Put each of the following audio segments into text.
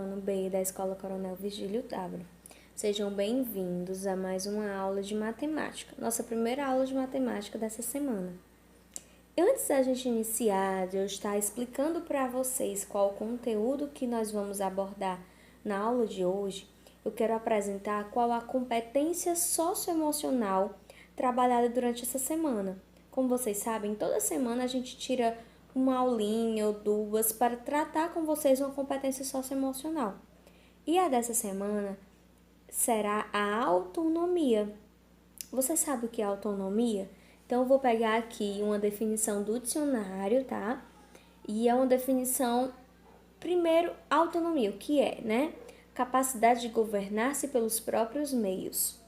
ano B da Escola Coronel Virgílio W. Sejam bem-vindos a mais uma aula de matemática, nossa primeira aula de matemática dessa semana. E antes da gente iniciar, de eu estar explicando para vocês qual o conteúdo que nós vamos abordar na aula de hoje, eu quero apresentar qual a competência socioemocional trabalhada durante essa semana. Como vocês sabem, toda semana a gente tira uma aulinha ou duas para tratar com vocês uma competência socioemocional. E a dessa semana será a autonomia. Você sabe o que é autonomia? Então, eu vou pegar aqui uma definição do dicionário, tá? E é uma definição, primeiro, autonomia, o que é, né? Capacidade de governar-se pelos próprios meios.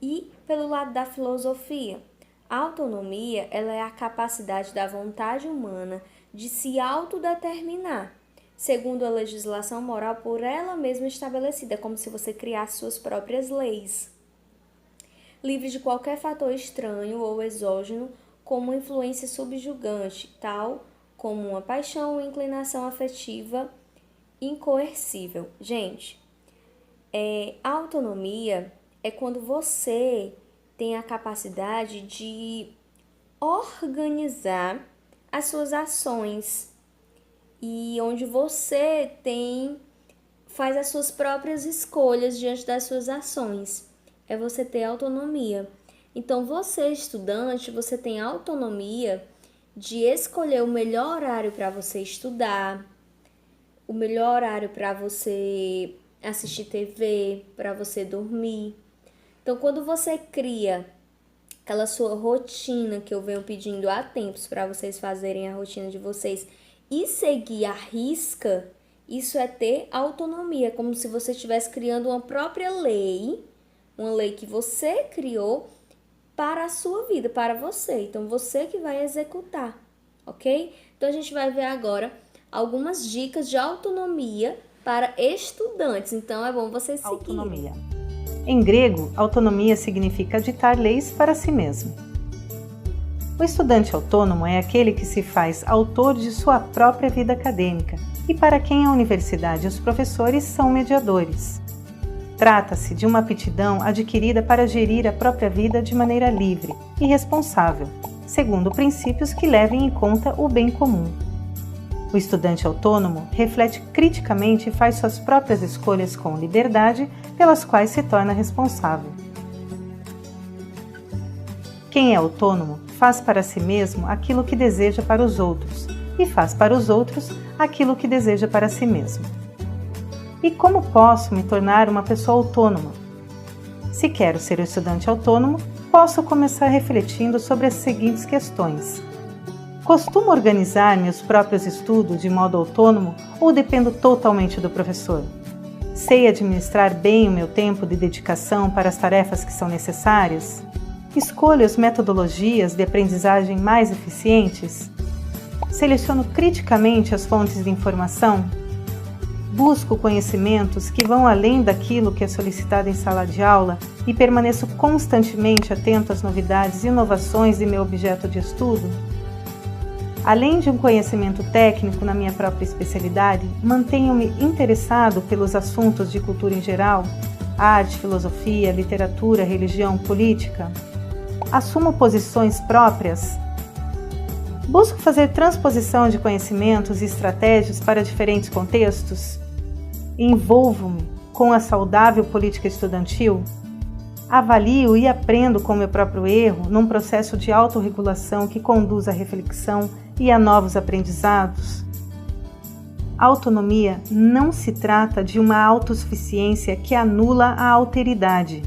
E pelo lado da filosofia, a autonomia, ela é a capacidade da vontade humana de se autodeterminar, segundo a legislação moral por ela mesma estabelecida, como se você criasse suas próprias leis, livre de qualquer fator estranho ou exógeno, como influência subjugante, tal como uma paixão ou inclinação afetiva incoercível. Gente, a autonomia é quando você tem a capacidade de organizar as suas ações e onde você faz as suas próprias escolhas diante das suas ações. É você ter autonomia. Então, você, estudante, você tem autonomia de escolher o melhor horário para você estudar, o melhor horário para você assistir TV, para você dormir. Então, quando você cria aquela sua rotina que eu venho pedindo há tempos para vocês fazerem a rotina de vocês e seguir à risca, isso é ter autonomia, como se você estivesse criando uma própria lei, uma lei que você criou para a sua vida, para você. Então, você que vai executar, ok? Então, a gente vai ver agora algumas dicas de autonomia para estudantes. Então, é bom vocês seguirem. Autonomia. Em grego, autonomia significa ditar leis para si mesmo. O estudante autônomo é aquele que se faz autor de sua própria vida acadêmica e para quem a universidade e os professores são mediadores. Trata-se de uma aptidão adquirida para gerir a própria vida de maneira livre e responsável, segundo princípios que levem em conta o bem comum. O estudante autônomo reflete criticamente e faz suas próprias escolhas com liberdade, pelas quais se torna responsável. Quem é autônomo faz para si mesmo aquilo que deseja para os outros e faz para os outros aquilo que deseja para si mesmo. E como posso me tornar uma pessoa autônoma? Se quero ser um estudante autônomo, posso começar refletindo sobre as seguintes questões. Costumo organizar meus próprios estudos de modo autônomo ou dependo totalmente do professor? Sei administrar bem o meu tempo de dedicação para as tarefas que são necessárias? Escolho as metodologias de aprendizagem mais eficientes? Seleciono criticamente as fontes de informação? Busco conhecimentos que vão além daquilo que é solicitado em sala de aula e permaneço constantemente atento às novidades e inovações de meu objeto de estudo? Além de um conhecimento técnico na minha própria especialidade, mantenho-me interessado pelos assuntos de cultura em geral, arte, filosofia, literatura, religião, política. Assumo posições próprias. Busco fazer transposição de conhecimentos e estratégias para diferentes contextos. Envolvo-me com a saudável política estudantil. Avalio e aprendo com meu próprio erro num processo de autorregulação que conduz à reflexão e a novos aprendizados. A autonomia não se trata de uma autossuficiência que anula a alteridade.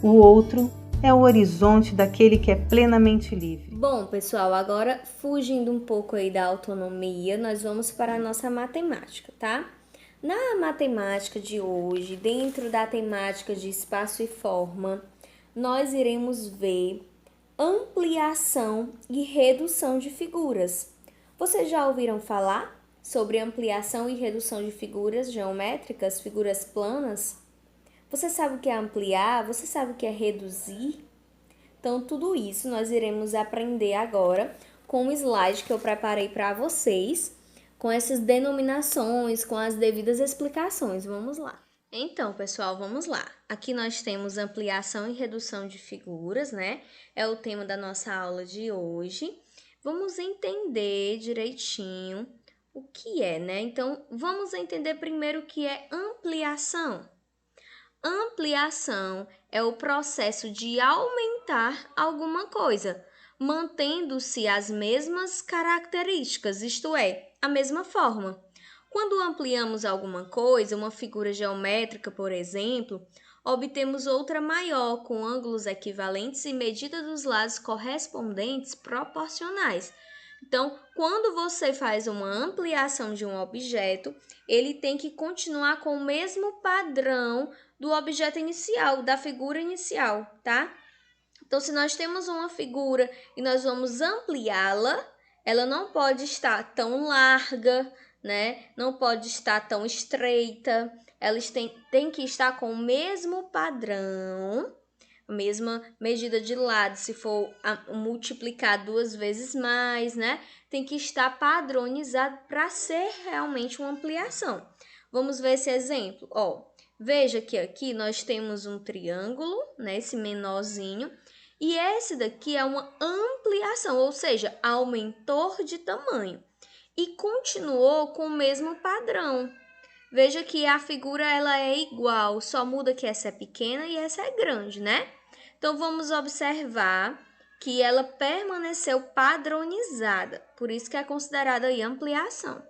O outro é o horizonte daquele que é plenamente livre. Bom, pessoal, agora fugindo um pouco aí da autonomia, nós vamos para a nossa matemática, tá? Na matemática de hoje, dentro da temática de espaço e forma, nós iremos ver ampliação e redução de figuras. Vocês já ouviram falar sobre ampliação e redução de figuras geométricas, figuras planas? Você sabe o que é ampliar? Você sabe o que é reduzir? Então, tudo isso nós iremos aprender agora com um slide que eu preparei para vocês, com essas denominações, com as devidas explicações. Vamos lá. Então, pessoal, vamos lá. Aqui nós temos ampliação e redução de figuras, né? É o tema da nossa aula de hoje. Vamos entender direitinho o que é, né? Então, vamos entender primeiro o que é ampliação. Ampliação é o processo de aumentar alguma coisa, mantendo-se as mesmas características, isto é, a mesma forma. Quando ampliamos alguma coisa, uma figura geométrica, por exemplo, obtemos outra maior, com ângulos equivalentes e medida dos lados correspondentes proporcionais. Então, quando você faz uma ampliação de um objeto, ele tem que continuar com o mesmo padrão do objeto inicial, da figura inicial, tá? Então, se nós temos uma figura e nós vamos ampliá-la, ela não pode estar tão larga, né? Não pode estar tão estreita. Elas têm que estar com o mesmo padrão, a mesma medida de lado. Se for multiplicar 2 vezes mais, né? Tem que estar padronizado para ser realmente uma ampliação. Vamos ver esse exemplo. Veja que aqui nós temos um triângulo, né? Esse menorzinho. E esse daqui é uma ampliação, ou seja, aumentou de tamanho e continuou com o mesmo padrão. Veja que a figura ela é igual, só muda que essa é pequena e essa é grande, né? Então, vamos observar que ela permaneceu padronizada, por isso que é considerada aí ampliação.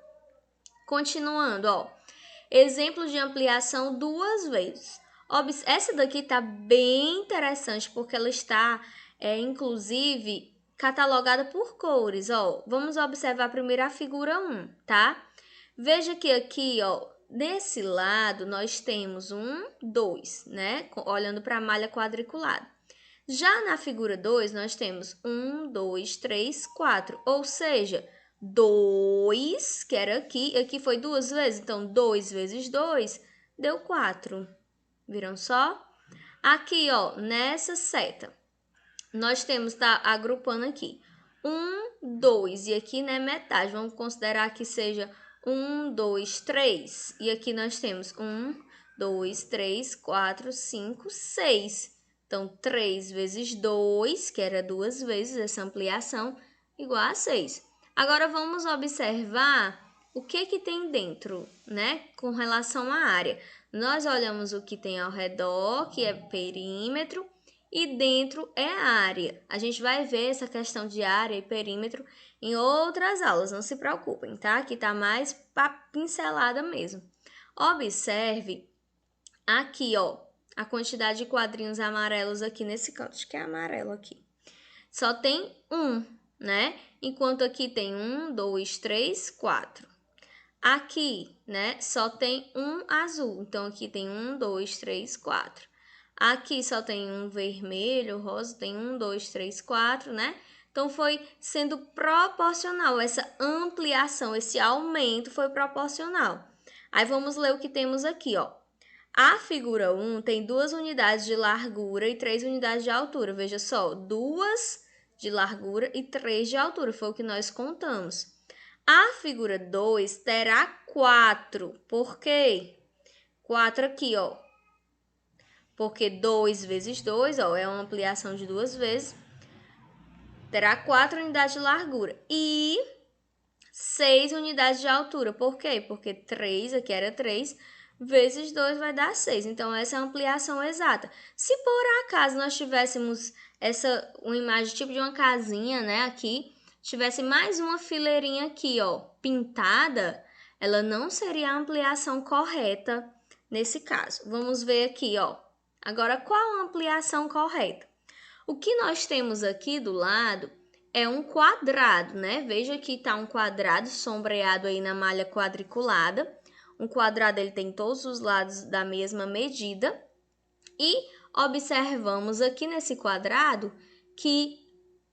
Continuando, exemplo de ampliação 2 vezes. Essa daqui está bem interessante, porque ela está, inclusive, catalogada por cores. Vamos observar primeiro a figura 1, tá? Veja que aqui, nesse lado, nós temos 2, né? Olhando para a malha quadriculada. Já na figura 2, nós temos 1, 2, 3, 4, ou seja, 2, que era aqui foi 2 vezes, então 2 vezes 2 deu 4. Viram só? Aqui, nessa seta, nós temos, tá agrupando aqui, 1, 2, e aqui, né, metade. Vamos considerar que seja 1, 2, 3. E aqui nós temos 1, 2, 3, 4, 5, 6. Então, 3 vezes 2, que era 2 vezes essa ampliação, igual a 6. Agora, vamos observar o que tem dentro, né, com relação à área. Nós olhamos o que tem ao redor, que é perímetro, e dentro é a área. A gente vai ver essa questão de área e perímetro em outras aulas, não se preocupem, tá? Aqui tá mais pincelada mesmo. Observe aqui, a quantidade de quadrinhos amarelos aqui nesse canto. Acho que é amarelo aqui. Só tem 1, né? Enquanto aqui tem 1, 2, 3, 4. Aqui, né, só tem 1 azul. Então, aqui tem 1, 2, 3, 4. Aqui só tem 1 vermelho, rosa, tem 1, 2, 3, 4, né? Então, foi sendo proporcional. Essa ampliação, esse aumento foi proporcional. Aí, vamos ler o que temos aqui, A figura 1 tem 2 unidades de largura e 3 unidades de altura. Veja só, 2 de largura e 3 de altura. Foi o que nós contamos. A figura 2 terá 4. Por quê? 4 aqui, Porque 2 vezes 2, é uma ampliação de 2 vezes. Terá 4 unidades de largura e 6 unidades de altura. Por quê? Porque 3, aqui era 3, vezes 2 vai dar 6. Então, essa é a ampliação exata. Se por acaso nós tivéssemos uma imagem tipo de uma casinha, né, aqui, tivesse mais uma fileirinha aqui, pintada, ela não seria a ampliação correta nesse caso. Vamos ver aqui, Agora, qual a ampliação correta? O que nós temos aqui do lado é um quadrado, né? Veja que está um quadrado sombreado aí na malha quadriculada. Um quadrado, ele tem todos os lados da mesma medida. E observamos aqui nesse quadrado que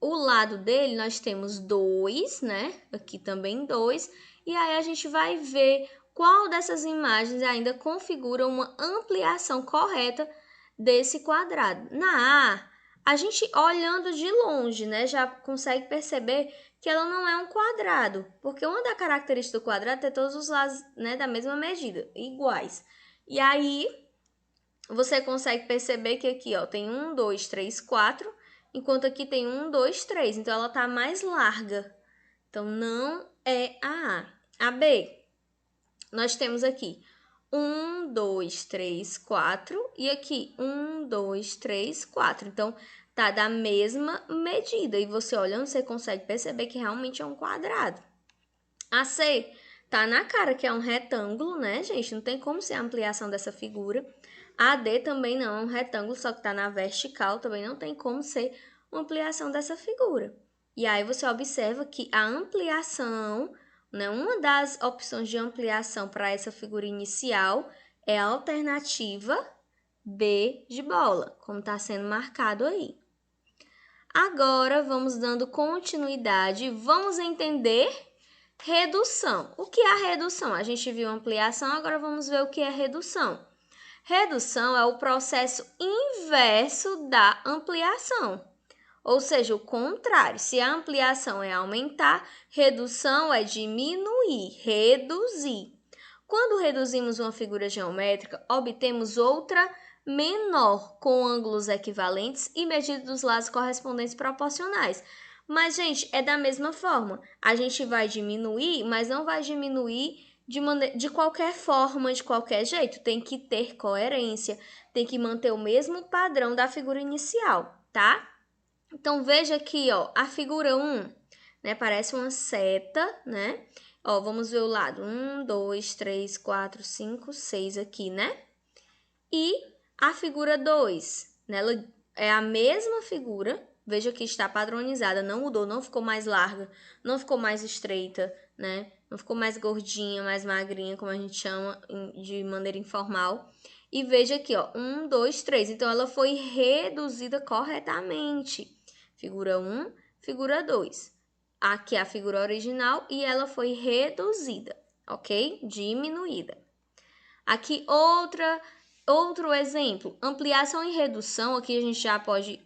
o lado dele nós temos 2, né? Aqui também 2. E aí a gente vai ver qual dessas imagens ainda configura uma ampliação correta desse quadrado. Na A, A gente, olhando de longe, né, já consegue perceber que ela não é um quadrado, porque uma das características do quadrado é ter todos os lados, né, da mesma medida, iguais. E aí, você consegue perceber que aqui, ó, tem 1, 2, 3, 4, enquanto aqui tem 1, 2, 3. Então, ela tá mais larga. Então, não é a A. A B, nós temos aqui 1, 2, 3, 4 e aqui 1, 2, 3, 4. Então, tá da mesma medida. E você olhando, você consegue perceber que realmente é um quadrado. A C tá na cara que é um retângulo, né, gente? Não tem como ser a ampliação dessa figura. A D também não é um retângulo, só que tá na vertical, também não tem como ser uma ampliação dessa figura. E aí você observa que a ampliação, né, uma das opções de ampliação para essa figura inicial é a alternativa B de bola, como está sendo marcado aí. Agora, vamos dando continuidade, vamos entender redução. O que é a redução? A gente viu ampliação, agora vamos ver o que é redução. Redução é o processo inverso da ampliação, ou seja, o contrário. Se a ampliação é aumentar, redução é diminuir, reduzir. Quando reduzimos uma figura geométrica, obtemos outra menor, com ângulos equivalentes e medida dos lados correspondentes proporcionais. Mas, gente, é da mesma forma. A gente vai diminuir, mas não vai diminuir de qualquer forma, de qualquer jeito. Tem que ter coerência, tem que manter o mesmo padrão da figura inicial, tá? Então, veja aqui, ó, a figura 1, né? Parece uma seta, né? Ó, vamos ver o lado. 1, 2, 3, 4, 5, 6 aqui, né? E a figura 2, né? Ela é a mesma figura. Veja que está padronizada, não mudou, não ficou mais larga, não ficou mais estreita, né? Não ficou mais gordinha, mais magrinha, como a gente chama de maneira informal. E veja aqui, ó, 1, 2, 3. Então, ela foi reduzida corretamente. Figura 1, figura 2. Aqui é a figura original e ela foi reduzida, ok? Diminuída. Aqui outro exemplo, ampliação e redução. Aqui a gente já pode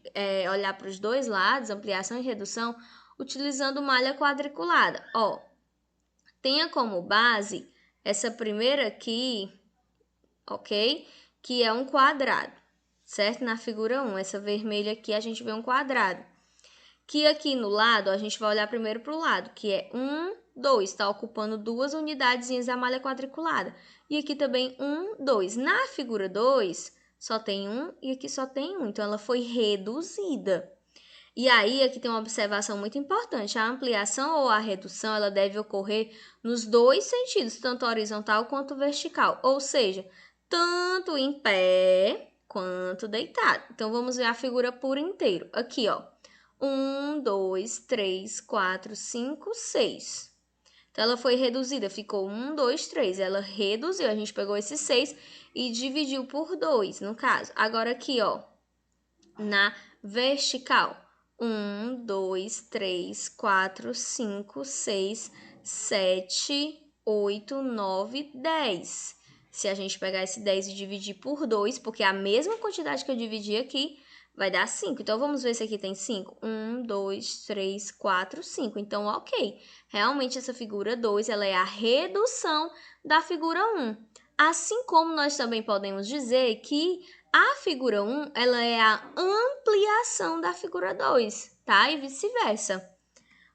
olhar para os dois lados, ampliação e redução, utilizando malha quadriculada. Ó, tenha como base essa primeira aqui, ok? Que é um quadrado, certo? Na figura 1, essa vermelha aqui a gente vê um quadrado. Que aqui no lado, a gente vai olhar primeiro para o lado, que é 1, 2, está ocupando duas unidades da malha quadriculada. E aqui também 1, 2. Na figura 2, só tem 1 e aqui só tem 1, então ela foi reduzida. E aí, aqui tem uma observação muito importante, a ampliação ou a redução, ela deve ocorrer nos dois sentidos, tanto horizontal quanto vertical, ou seja, tanto em pé quanto deitado. Então, vamos ver a figura por inteiro. Aqui, ó. 1, 2, 3, 4, 5, 6. Então, ela foi reduzida, ficou 1, 2, 3. Ela reduziu, a gente pegou esses 6 e dividiu por 2, no caso. Agora, aqui, ó, na vertical. 1, 2, 3, 4, 5, 6, 7, 8, 9, 10. Se a gente pegar esse 10 e dividir por 2, porque é a mesma quantidade que eu dividi aqui, vai dar 5. Então, vamos ver se aqui tem 5. 1, 2, 3, 4, 5. Então, ok. Realmente, essa figura 2, ela é a redução da figura 1. Assim como nós também podemos dizer que a figura 1, ela é a ampliação da figura 2, tá? E vice-versa.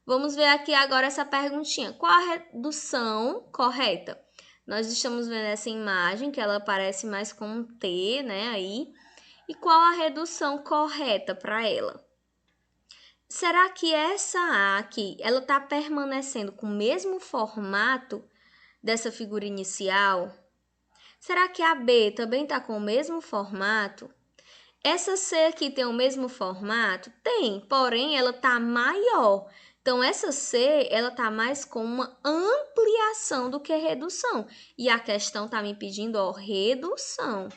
Vamos ver aqui agora essa perguntinha. Qual a redução correta? Nós estamos vendo essa imagem, que ela parece mais com um T, né, aí. E qual a redução correta para ela? Será que essa A aqui, ela está permanecendo com o mesmo formato dessa figura inicial? Será que a B também está com o mesmo formato? Essa C aqui tem o mesmo formato? Tem, porém ela está maior. Então, essa C, ela está mais com uma ampliação do que redução. E a questão está me pedindo, ó, redução.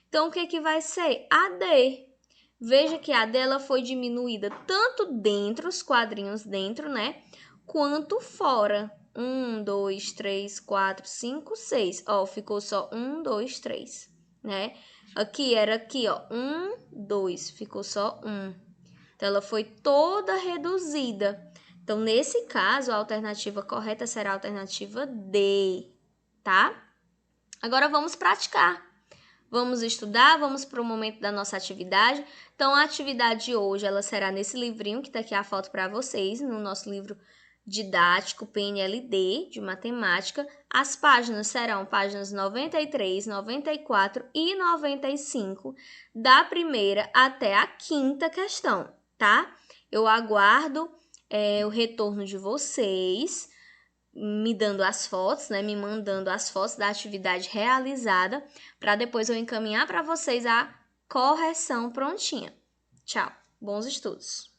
Então, o que vai ser? A D. Veja que a D ela foi diminuída tanto dentro, os quadrinhos dentro, né? Quanto fora. 1, 2, 3, 4, 5, 6. Ó, ficou só 1, 2, 3, né? Aqui era aqui, ó. 1, 2, ficou só 1. Então, ela foi toda reduzida. Então, nesse caso, a alternativa correta será a alternativa D, tá? Agora, vamos praticar. Vamos estudar, vamos para o momento da nossa atividade. Então, a atividade de hoje, ela será nesse livrinho, que está aqui a foto para vocês, no nosso livro didático PNLD, de matemática. As páginas serão páginas 93, 94 e 95, da primeira até a quinta questão, tá? Eu aguardo o retorno de vocês, me dando as fotos, né, me mandando as fotos da atividade realizada, para depois eu encaminhar para vocês a correção prontinha. Tchau, bons estudos!